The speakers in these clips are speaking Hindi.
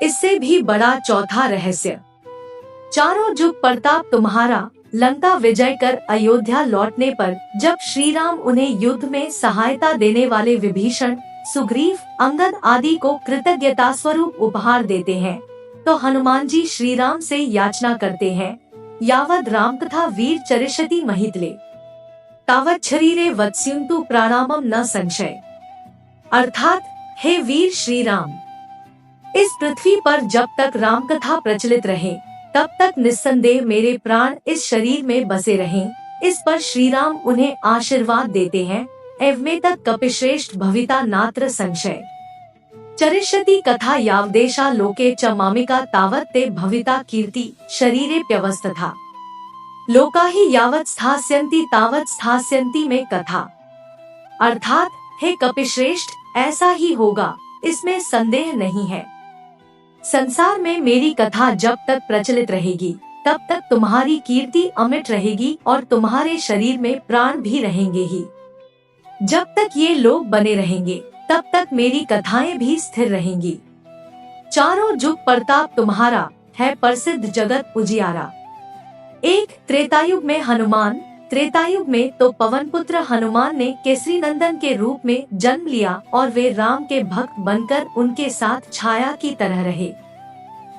इससे भी बड़ा चौथा रहस्य, चारों जुग प्रताप तुम्हारा लंका विजय कर अयोध्या लौटने पर जब श्री राम उन्हें युद्ध में सहायता देने वाले विभीषण, सुग्रीव, अंगद आदि को कृतज्ञता स्वरूप उपहार देते हैं, तो हनुमान जी श्री राम से याचना करते हैं, यावद राम कथा वीर चरिष्यति महितले तावत शरीरे वत्स्यन्तु प्राणामम न संशय। अर्थात हे वीर श्री राम, इस पृथ्वी पर जब तक राम कथा प्रचलित रहे तब तक निस्संदेह मेरे प्राण इस शरीर में बसे रहें। इस पर श्री राम उन्हें आशीर्वाद देते हैं, एवमेतत् कपिश्रेष्ठ भविता नात्र संशय। चरिष्यति कथा यावदेशा लोके च मामिका तावत् ते भविता कीर्ति शरीरे प्यवस्था। लोका ही यावत् स्थास्यन्ति तावत् स्थास्यन्ति में कथा। अर्थात हे कपिश्रेष्ठ, ऐसा ही होगा, इसमें संदेह नहीं है। संसार में मेरी कथा जब तक प्रचलित रहेगी तब तक तुम्हारी कीर्ति अमिट रहेगी और तुम्हारे शरीर में प्राण भी रहेंगे ही। जब तक ये लोग बने रहेंगे तब तक मेरी कथाएं भी स्थिर रहेंगी। चारों जुग प्रताप तुम्हारा है प्रसिद्ध जगत उजियारा। एक त्रेतायुग में हनुमान, त्रेतायुग में तो पवन पुत्र हनुमान ने केसरी नंदन के रूप में जन्म लिया और वे राम के भक्त बनकर उनके साथ छाया की तरह रहे।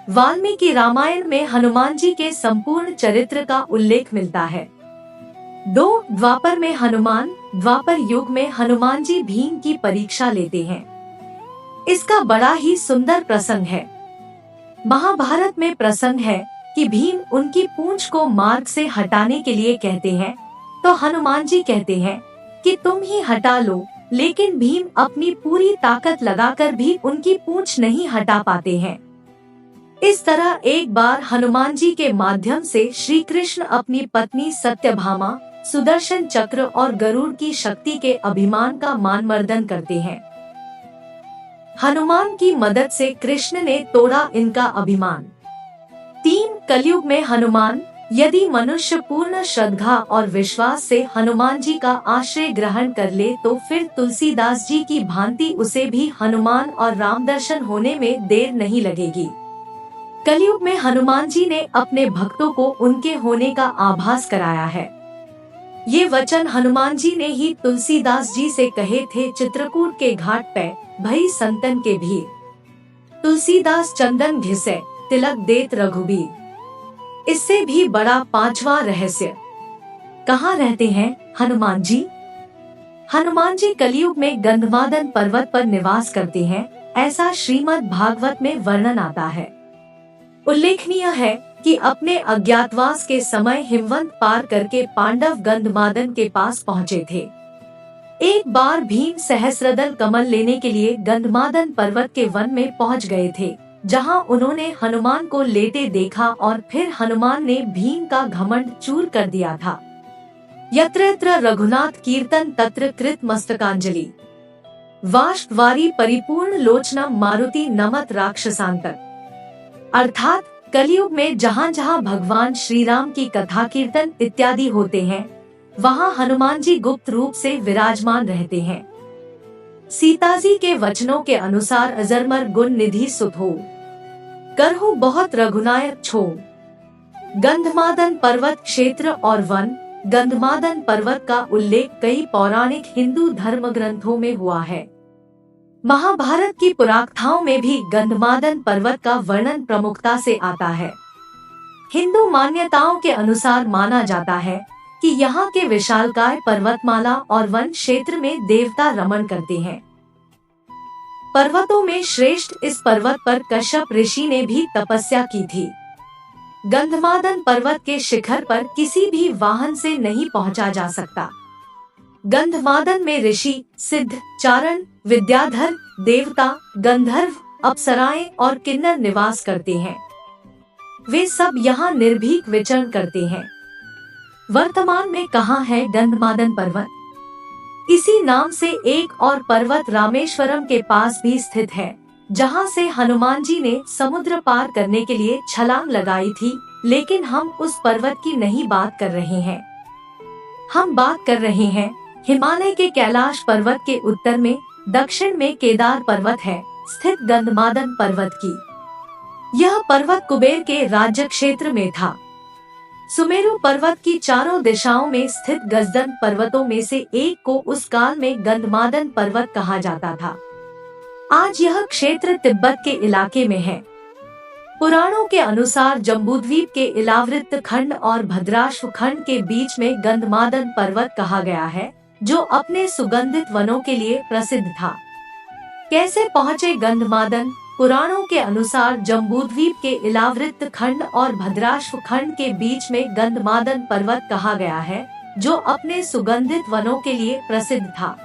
वाल्मीकि रामायण में हनुमान जी के संपूर्ण चरित्र का उल्लेख मिलता है। 2 द्वापर में हनुमान, द्वापर युग में हनुमान जी भीम की परीक्षा लेते हैं। इसका बड़ा ही सुंदर प्रसंग है। महाभारत में प्रसंग है कि भीम उनकी पूंछ को मार्ग से हटाने के लिए कहते हैं, तो हनुमान जी कहते हैं कि तुम ही हटा लो, लेकिन भीम अपनी पूरी ताकत लगाकर भी उनकी पूंछ नहीं हटा पाते हैं। इस तरह एक बार हनुमान जी के माध्यम से श्री कृष्ण अपनी पत्नी सत्यभामा, सुदर्शन चक्र और गरुड़ की शक्ति के अभिमान का मानमर्दन करते हैं। हनुमान की मदद से कृष्ण ने तोड़ा इनका अभिमान। 3 कलयुग में हनुमान, यदि मनुष्य पूर्ण श्रद्धा और विश्वास से हनुमान जी का आश्रय ग्रहण कर ले तो फिर तुलसीदास जी की भांति उसे भी हनुमान और राम दर्शन होने में देर नहीं लगेगी। कलयुग में हनुमान जी ने अपने भक्तों को उनके होने का आभास कराया है। ये वचन हनुमान जी ने ही तुलसीदास जी से कहे थे चित्रकूट के घाट पे, भई संतन के भीर, तुलसीदास चंदन घिसे तिलक देत रघुबीर। इससे भी बड़ा 5वां रहस्य, कहाँ रहते हैं हनुमान जी? हनुमान जी कलयुग में गंधमादन पर्वत पर निवास करते हैं, ऐसा श्रीमद् भागवत में वर्णन आता है। उल्लेखनीय है कि अपने अज्ञातवास के समय हिमवंत पार करके पांडव गंधमादन के पास पहुँचे थे। एक बार भीम सहस्रदल कमल लेने के लिए गंधमादन पर्वत के वन में पहुँच गए थे, जहां उन्होंने हनुमान को लेटे देखा और फिर हनुमान ने भीम का घमंड चूर कर दिया था। यत्र यत्र रघुनाथ कीर्तन तत्र कृत मस्तकांजलि, वाष्पवारी परिपूर्ण लोचना मारुति नमत राक्षसांतक। अर्थात कलयुग में जहाँ जहाँ भगवान श्री राम की कथा कीर्तन इत्यादि होते हैं, वहाँ हनुमान जी गुप्त रूप से विराजमान रहते हैं। सीता जी के वचनों के अनुसार अजरमर गुण निधि सुत हो, करहु बहुत रघुनायक छो। गंधमादन पर्वत क्षेत्र और वन, गंधमादन पर्वत का उल्लेख कई पौराणिक हिंदू धर्म ग्रंथों में हुआ है। महाभारत की पुराकथाओं में भी गंधमादन पर्वत का वर्णन प्रमुखता से आता है। हिंदू मान्यताओं के अनुसार माना जाता है कि यहाँ के विशालकाय पर्वतमाला और वन क्षेत्र में देवता रमण करते हैं। पर्वतों में श्रेष्ठ इस पर्वत पर कश्यप ऋषि ने भी तपस्या की थी। गंधमादन पर्वत के शिखर पर किसी भी वाहन से नहीं पहुंचा जा सकता। गंधमादन में ऋषि, सिद्ध, चारण, विद्याधर, देवता, गंधर्व, अप्सराएं और किन्नर निवास करते हैं। वे सब यहाँ निर्भीक विचरण करते हैं। वर्तमान में कहाँ है गंधमादन पर्वत? इसी नाम से एक और पर्वत रामेश्वरम के पास भी स्थित है, जहाँ से हनुमान जी ने समुद्र पार करने के लिए छलांग लगाई थी, लेकिन हम उस पर्वत की नहीं बात कर रहे हैं। हम बात कर रहे हैं हिमालय के कैलाश पर्वत के उत्तर में दक्षिण में केदार पर्वत है स्थित गंधमादन पर्वत की। यह पर्वत कुबेर के राज्य क्षेत्र में था। सुमेरु पर्वत की चारों दिशाओं में स्थित गजदन पर्वतों में से एक को उस काल में गंधमादन पर्वत कहा जाता था। आज यह क्षेत्र तिब्बत के इलाके में है। पुराणों के अनुसार जम्बूद्वीप के इलावृत्त खंड और भद्राश्व खंड के बीच में गंधमादन पर्वत कहा गया है, जो अपने सुगंधित वनों के लिए प्रसिद्ध था। कैसे पहुँचे गंधमादन? पुराणों के अनुसार जम्बूद्वीप के इलावृत्त खंड और भद्राश्व खंड के बीच में गंधमादन पर्वत कहा गया है, जो अपने सुगंधित वनों के लिए प्रसिद्ध था।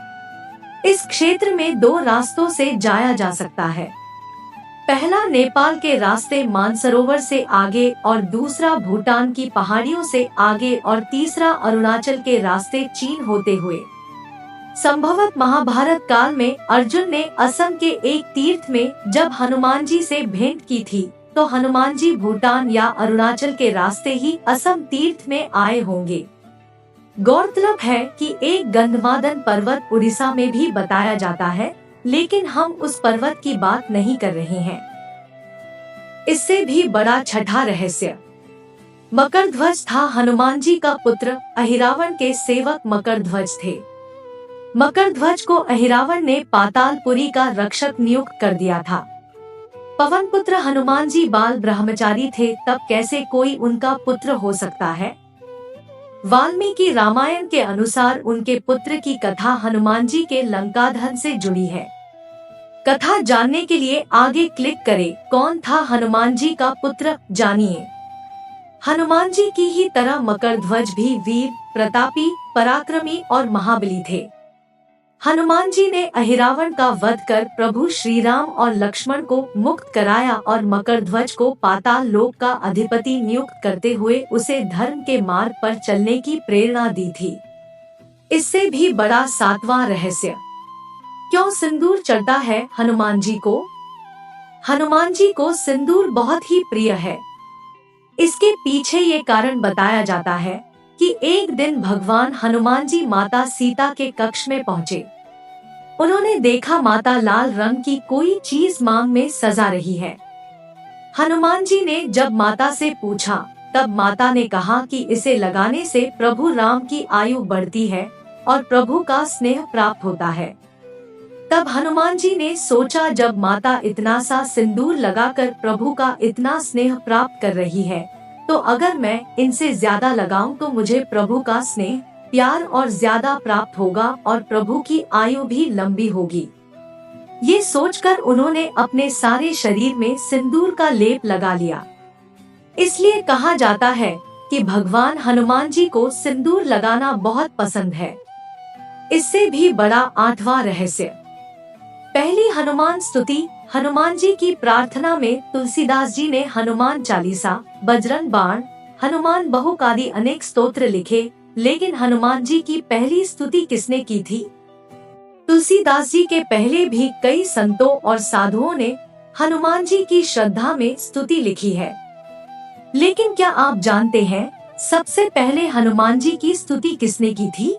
इस क्षेत्र में 2 रास्तों से जाया जा सकता है। पहला नेपाल के रास्ते मानसरोवर से आगे और दूसरा भूटान की पहाड़ियों से आगे और तीसरा अरुणाचल के रास्ते चीन होते हुए। संभवत महाभारत काल में अर्जुन ने असम के एक तीर्थ में जब हनुमान जी से भेंट की थी, तो हनुमान जी भूटान या अरुणाचल के रास्ते ही असम तीर्थ में आए होंगे। गौरतलब है कि एक गंधमादन पर्वत उड़ीसा में भी बताया जाता है, लेकिन हम उस पर्वत की बात नहीं कर रहे हैं। इससे भी बड़ा छठा रहस्य मकरध्वज था। हनुमान जी का पुत्र अहिरावण के सेवक मकरध्वज थे। मकरध्वज को अहिरावण ने पातालपुरी का रक्षक नियुक्त कर दिया था। पवन पुत्र हनुमान जी बाल ब्रह्मचारी थे, तब कैसे कोई उनका पुत्र हो सकता है? वाल्मीकि रामायण के अनुसार उनके पुत्र की कथा हनुमान जी के लंकादहन से जुड़ी है। कथा जानने के लिए आगे क्लिक करें। कौन था हनुमान जी का पुत्र, जानिए। हनुमान जी की ही तरह मकरध्वज भी वीर, प्रतापी, पराक्रमी और महाबली थे। हनुमान जी ने अहिरावण का वध कर प्रभु श्री राम और लक्ष्मण को मुक्त कराया और मकरध्वज को पाताल लोक का अधिपति नियुक्त करते हुए उसे धर्म के मार्ग पर चलने की प्रेरणा दी थी। इससे भी बड़ा 7वां रहस्य, क्यों सिंदूर चढ़ता है हनुमान जी को? हनुमान जी को सिंदूर बहुत ही प्रिय है। इसके पीछे ये कारण बताया जाता है कि एक दिन भगवान हनुमान जी माता सीता के कक्ष में पहुँचे। उन्होंने देखा माता लाल रंग की कोई चीज मांग में सजा रही है। हनुमान जी ने जब माता से पूछा, तब माता ने कहा कि इसे लगाने से प्रभु राम की आयु बढ़ती है और प्रभु का स्नेह प्राप्त होता है। तब हनुमान जी ने सोचा, जब माता इतना सा सिंदूर लगाकर प्रभु का इतना स्नेह प्राप्त कर रही है, तो अगर मैं इनसे ज्यादा लगाऊं तो मुझे प्रभु का स्नेह, प्यार और ज्यादा प्राप्त होगा और प्रभु की आयु भी लंबी होगी। ये सोचकर उन्होंने अपने सारे शरीर में सिंदूर का लेप लगा लिया। इसलिए कहा जाता है कि भगवान हनुमान जी को सिंदूर लगाना बहुत पसंद है। इससे भी बड़ा 8वां रहस्य, पहली हनुमान स्तुति। हनुमान जी की प्रार्थना में तुलसीदास जी ने हनुमान चालीसा, बजरंग बाण, हनुमान बहुक आदि अनेक स्तोत्र लिखे, लेकिन हनुमान जी की पहली स्तुति किसने की थी? तुलसीदास जी के पहले भी कई संतों और साधुओं ने हनुमान जी की श्रद्धा में स्तुति लिखी है, लेकिन क्या आप जानते हैं सबसे पहले हनुमान जी की स्तुति किसने की थी?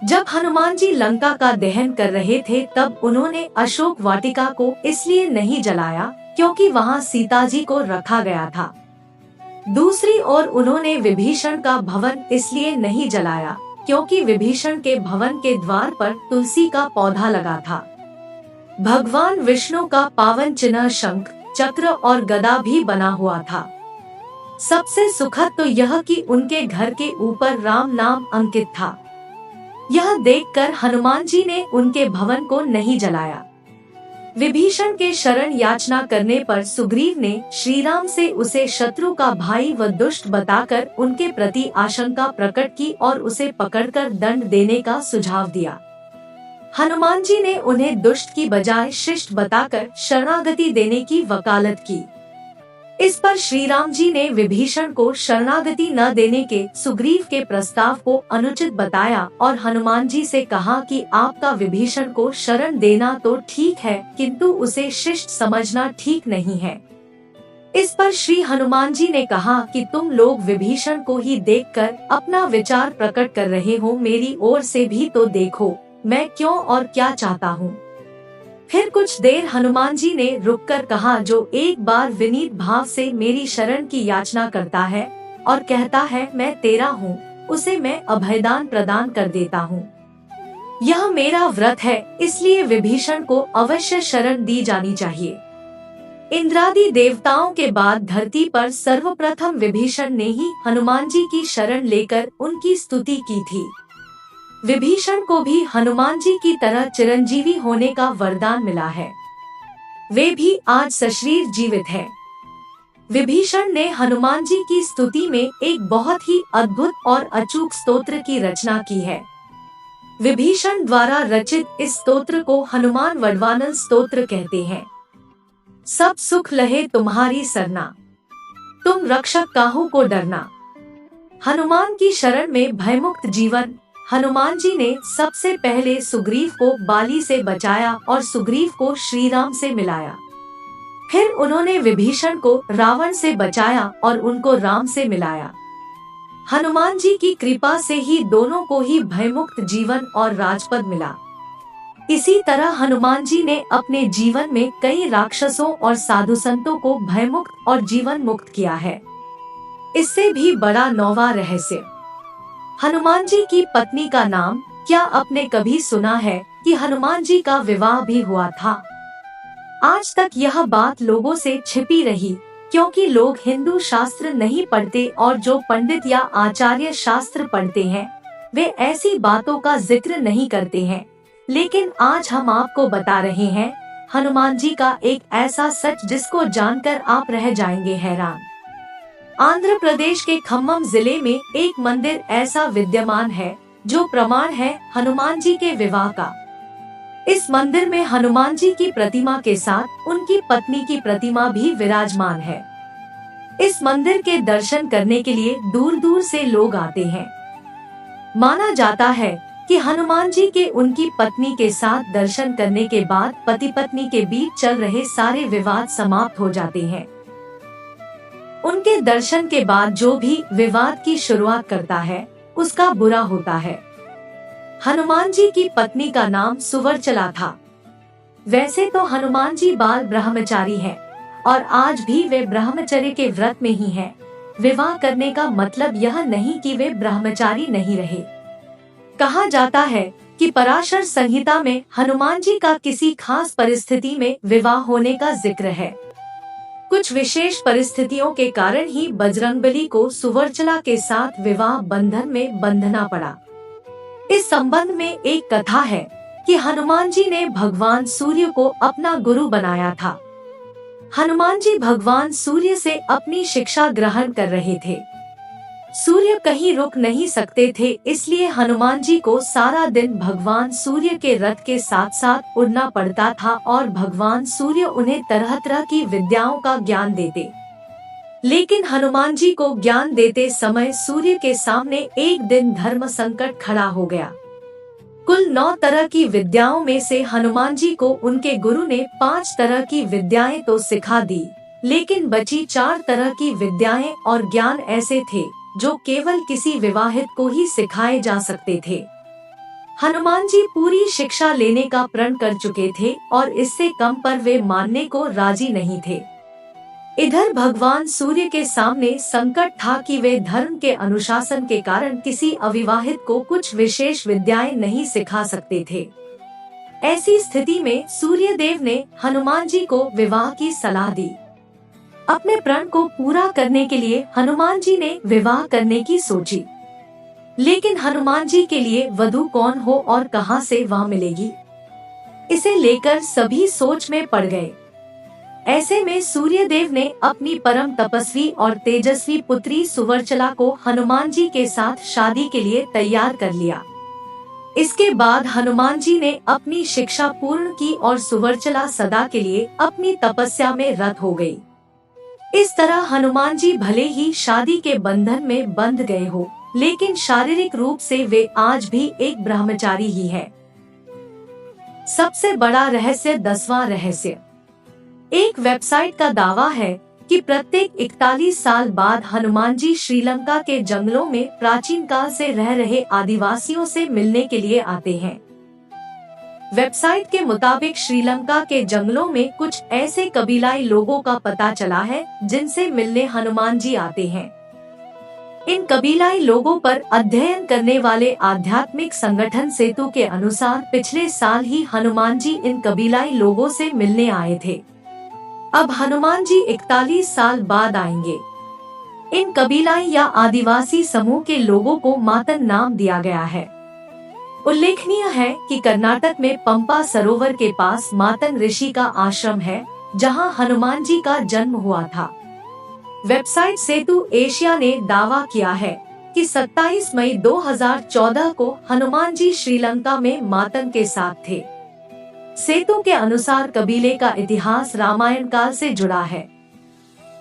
जब हनुमान जी लंका का दहन कर रहे थे, तब उन्होंने अशोक वाटिका को इसलिए नहीं जलाया क्योंकि वहां सीता जी को रखा गया था। दूसरी ओर उन्होंने विभीषण का भवन इसलिए नहीं जलाया क्योंकि विभीषण के भवन के द्वार पर तुलसी का पौधा लगा था। भगवान विष्णु का पावन चिन्ह शंख, चक्र और गदा भी बना हुआ था। सबसे सुखद तो यह कि उनके घर के ऊपर राम नाम अंकित था। यह देखकर हनुमान जी ने उनके भवन को नहीं जलाया। विभीषण के शरण याचना करने पर सुग्रीव ने श्री राम से उसे शत्रु का भाई व दुष्ट बताकर उनके प्रति आशंका प्रकट की और उसे पकड़कर दंड देने का सुझाव दिया। हनुमान जी ने उन्हें दुष्ट की बजाय शिष्ट बताकर शरणागति देने की वकालत की। इस पर श्री राम जी ने विभीषण को शरणागति न देने के सुग्रीव के प्रस्ताव को अनुचित बताया और हनुमान जी से कहा कि आपका विभीषण को शरण देना तो ठीक है, किंतु उसे शिष्ट समझना ठीक नहीं है। इस पर श्री हनुमान जी ने कहा कि तुम लोग विभीषण को ही देखकर अपना विचार प्रकट कर रहे हो, मेरी ओर से भी तो देखो मैं क्यों और क्या चाहता हूँ। फिर कुछ देर हनुमान जी ने रुककर कहा, जो एक बार विनीत भाव से मेरी शरण की याचना करता है और कहता है मैं तेरा हूँ, उसे मैं अभयदान प्रदान कर देता हूँ। यह मेरा व्रत है, इसलिए विभीषण को अवश्य शरण दी जानी चाहिए। इंद्रादि देवताओं के बाद धरती पर सर्वप्रथम विभीषण ने ही हनुमान जी की शरण लेकर उनकी स्तुति की थी। विभीषण को भी हनुमान जी की तरह चिरंजीवी होने का वरदान मिला है। वे भी आज सशरीर जीवित हैं। विभीषण ने हनुमान जी की स्तुति में एक बहुत ही अद्भुत और अचूक स्तोत्र की रचना की है। विभीषण द्वारा रचित इस स्तोत्र को हनुमान वडवानल स्तोत्र कहते हैं। सब सुख लहे तुम्हारी सरना, तुम रक्षक काहू को डरना। हनुमान की शरण में भयमुक्त जीवन। हनुमान जी ने सबसे पहले सुग्रीव को बाली से बचाया और सुग्रीव को श्री राम से मिलाया। फिर उन्होंने विभीषण को रावण से बचाया और उनको राम से मिलाया। हनुमान जी की कृपा से ही दोनों को ही भयमुक्त जीवन और राजपद मिला। इसी तरह हनुमान जी ने अपने जीवन में कई राक्षसों और साधु संतों को भयमुक्त और जीवन मुक्त किया है। इससे भी बड़ा नौवा रहस्य, हनुमान जी की पत्नी का नाम। क्या आपने कभी सुना है कि हनुमान जी का विवाह भी हुआ था? आज तक यह बात लोगों से छिपी रही, क्योंकि लोग हिंदू शास्त्र नहीं पढ़ते और जो पंडित या आचार्य शास्त्र पढ़ते हैं वे ऐसी बातों का जिक्र नहीं करते हैं। लेकिन आज हम आपको बता रहे हैं हनुमान जी का एक ऐसा सच जिसको जानकर आप रह जाएंगे हैरान। आंध्र प्रदेश के खम्मम जिले में एक मंदिर ऐसा विद्यमान है जो प्रमाण है हनुमान जी के विवाह का। इस मंदिर में हनुमान जी की प्रतिमा के साथ उनकी पत्नी की प्रतिमा भी विराजमान है। इस मंदिर के दर्शन करने के लिए दूर दूर से लोग आते हैं। माना जाता है कि हनुमान जी के उनकी पत्नी के साथ दर्शन करने के बाद पति पत्नी के बीच चल रहे सारे विवाद समाप्त हो जाते हैं। उनके दर्शन के बाद जो भी विवाद की शुरुआत करता है उसका बुरा होता है। हनुमान जी की पत्नी का नाम सुवर्चला था। वैसे तो हनुमान जी बाल ब्रह्मचारी हैं और आज भी वे ब्रह्मचर्य के व्रत में ही हैं। विवाह करने का मतलब यह नहीं कि वे ब्रह्मचारी नहीं रहे। कहा जाता है कि पराशर संहिता में हनुमान जी का किसी खास परिस्थिति में विवाह होने का जिक्र है। कुछ विशेष परिस्थितियों के कारण ही बजरंगबली को सुवर्चला के साथ विवाह बंधन में बंधना पड़ा। इस संबंध में एक कथा है कि हनुमान जी ने भगवान सूर्य को अपना गुरु बनाया था। हनुमान जी भगवान सूर्य से अपनी शिक्षा ग्रहण कर रहे थे। सूर्य कहीं रुक नहीं सकते थे, इसलिए हनुमान जी को सारा दिन भगवान सूर्य के रथ के साथ साथ उड़ना पड़ता था और भगवान सूर्य उन्हें तरह तरह की विद्याओं का ज्ञान देते। लेकिन हनुमान जी को ज्ञान देते समय सूर्य के सामने एक दिन धर्म संकट खड़ा हो गया। कुल 9 तरह की विद्याओं में से हनुमान जी को उनके गुरु ने 5 तरह की विद्याएं तो सिखा दी, लेकिन बची 4 तरह की विद्याएं और ज्ञान ऐसे थे जो केवल किसी विवाहित को ही सिखाए जा सकते थे। हनुमान जी पूरी शिक्षा लेने का प्रण कर चुके थे और इससे कम पर वे मानने को राजी नहीं थे। इधर भगवान सूर्य के सामने संकट था कि वे धर्म के अनुशासन के कारण किसी अविवाहित को कुछ विशेष विद्याएं नहीं सिखा सकते थे। ऐसी स्थिति में सूर्य देव ने हनुमान जी को विवाह की सलाह दी। अपने प्रण को पूरा करने के लिए हनुमान जी ने विवाह करने की सोची, लेकिन हनुमान जी के लिए वधू कौन हो और कहां से वह मिलेगी, इसे लेकर सभी सोच में पड़ गए। ऐसे में सूर्य देव ने अपनी परम तपस्वी और तेजस्वी पुत्री सुवर्चला को हनुमान जी के साथ शादी के लिए तैयार कर लिया। इसके बाद हनुमान जी ने अपनी शिक्षा पूर्ण की और सुवर्चला सदा के लिए अपनी तपस्या में रत हो गई। इस तरह हनुमान जी भले ही शादी के बंधन में बंध गए हो, लेकिन शारीरिक रूप से वे आज भी एक ब्रह्मचारी ही है। सबसे बड़ा रहस्य 10वां रहस्य। एक वेबसाइट का दावा है कि प्रत्येक 41 साल बाद हनुमान जी श्रीलंका के जंगलों में प्राचीन काल से रह रहे आदिवासियों से मिलने के लिए आते हैं। वेबसाइट के मुताबिक श्रीलंका के जंगलों में कुछ ऐसे कबीलाई लोगों का पता चला है जिनसे मिलने हनुमान जी आते हैं। इन कबीलाई लोगों पर अध्ययन करने वाले आध्यात्मिक संगठन सेतु के अनुसार पिछले साल ही हनुमान जी इन कबीलाई लोगों से मिलने आए थे। अब हनुमान जी 41 साल बाद आएंगे। इन कबीलाई या आदिवासी समूह के लोगों को मातन नाम दिया गया है। उल्लेखनीय है कि कर्नाटक में पंपा सरोवर के पास मातन ऋषि का आश्रम है, जहां हनुमान जी का जन्म हुआ था। वेबसाइट सेतु एशिया ने दावा किया है कि 27 मई 2014 को हनुमान जी श्रीलंका में मातन के साथ थे। सेतु के अनुसार कबीले का इतिहास रामायण काल से जुड़ा है।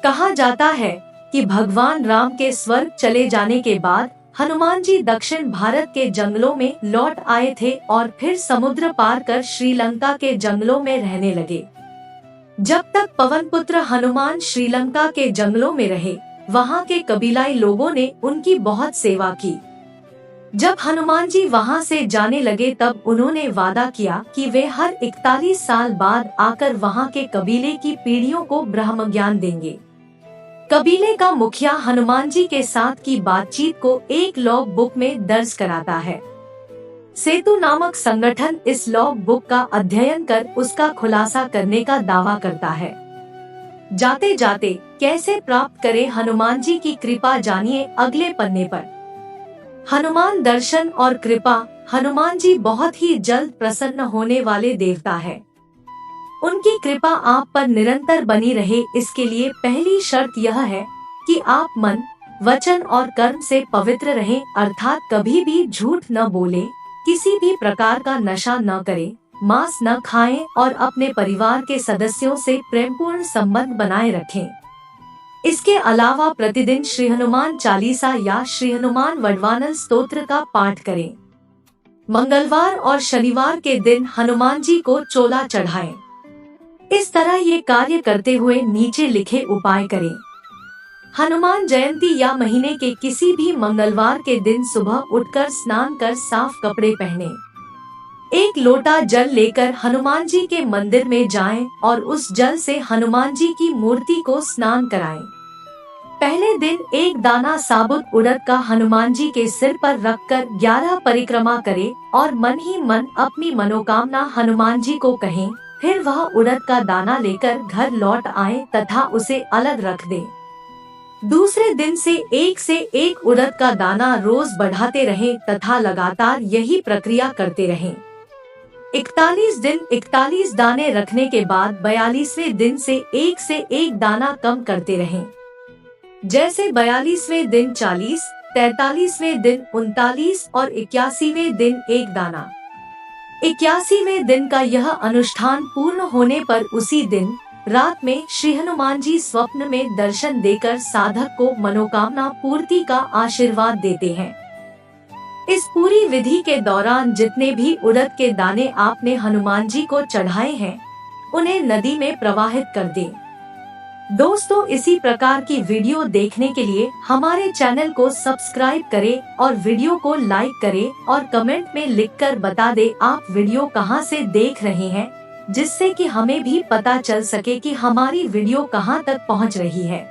कहा जाता है कि भगवान राम के स्वर्ग चले जाने के बाद हनुमान जी दक्षिण भारत के जंगलों में लौट आए थे और फिर समुद्र पार कर श्रीलंका के जंगलों में रहने लगे। जब तक पवन पुत्र हनुमान श्रीलंका के जंगलों में रहे, वहाँ के कबीलाई लोगों ने उनकी बहुत सेवा की। जब हनुमान जी वहाँ से जाने लगे तब उन्होंने वादा किया कि वे हर 41 साल बाद आकर वहाँ के कबीले की पीढ़ियों को ब्रह्म ज्ञान देंगे। कबीले का मुखिया हनुमान जी के साथ की बातचीत को एक लॉग बुक में दर्ज कराता है। सेतु नामक संगठन इस लॉग बुक का अध्ययन कर उसका खुलासा करने का दावा करता है। जाते जाते कैसे प्राप्त करें हनुमान जी की कृपा, जानिए अगले पन्ने पर। हनुमान दर्शन और कृपा। हनुमान जी बहुत ही जल्द प्रसन्न होने वाले देवता है। उनकी कृपा आप पर निरंतर बनी रहे, इसके लिए पहली शर्त यह है कि आप मन, वचन और कर्म से पवित्र रहें, अर्थात कभी भी झूठ न बोले, किसी भी प्रकार का नशा न करें, मांस न खाएं और अपने परिवार के सदस्यों से प्रेमपूर्ण संबंध बनाए रखें। इसके अलावा प्रतिदिन श्री हनुमान चालीसा या श्री हनुमान वडवानल स्तोत्र का पाठ करें। मंगलवार और शनिवार के दिन हनुमान जी को चोला चढ़ाएं। इस तरह ये कार्य करते हुए नीचे लिखे उपाय करें। हनुमान जयंती या महीने के किसी भी मंगलवार के दिन सुबह उठकर स्नान कर साफ कपड़े पहने। एक लोटा जल लेकर हनुमान जी के मंदिर में जाएं और उस जल से हनुमान जी की मूर्ति को स्नान कराएं। पहले दिन एक दाना साबुत उड़द का हनुमान जी के सिर पर रखकर 11 परिक्रमा करें और मन ही मन अपनी मनोकामना हनुमान जी को कहें। फिर वह उड़द का दाना लेकर घर लौट आए तथा उसे अलग रख दें। दूसरे दिन से एक उड़द का दाना रोज बढ़ाते रहें तथा लगातार यही प्रक्रिया करते रहें। 41 दिन 41 दाने रखने के बाद 42वें दिन से एक दाना कम करते रहें। जैसे 42वें दिन 40, 43वें दिन 39 और 81वें दिन एक दाना। 81वें दिन का यह अनुष्ठान पूर्ण होने पर उसी दिन रात में श्री हनुमान जी स्वप्न में दर्शन देकर साधक को मनोकामना पूर्ति का आशीर्वाद देते हैं। इस पूरी विधि के दौरान जितने भी उड़द के दाने आपने हनुमान जी को चढ़ाए हैं, उन्हें नदी में प्रवाहित कर दें। दोस्तों, इसी प्रकार की वीडियो देखने के लिए हमारे चैनल को सब्सक्राइब करें और वीडियो को लाइक करें और कमेंट में लिखकर बता दें आप वीडियो कहां से देख रहे हैं, जिससे कि हमें भी पता चल सके कि हमारी वीडियो कहां तक पहुंच रही है।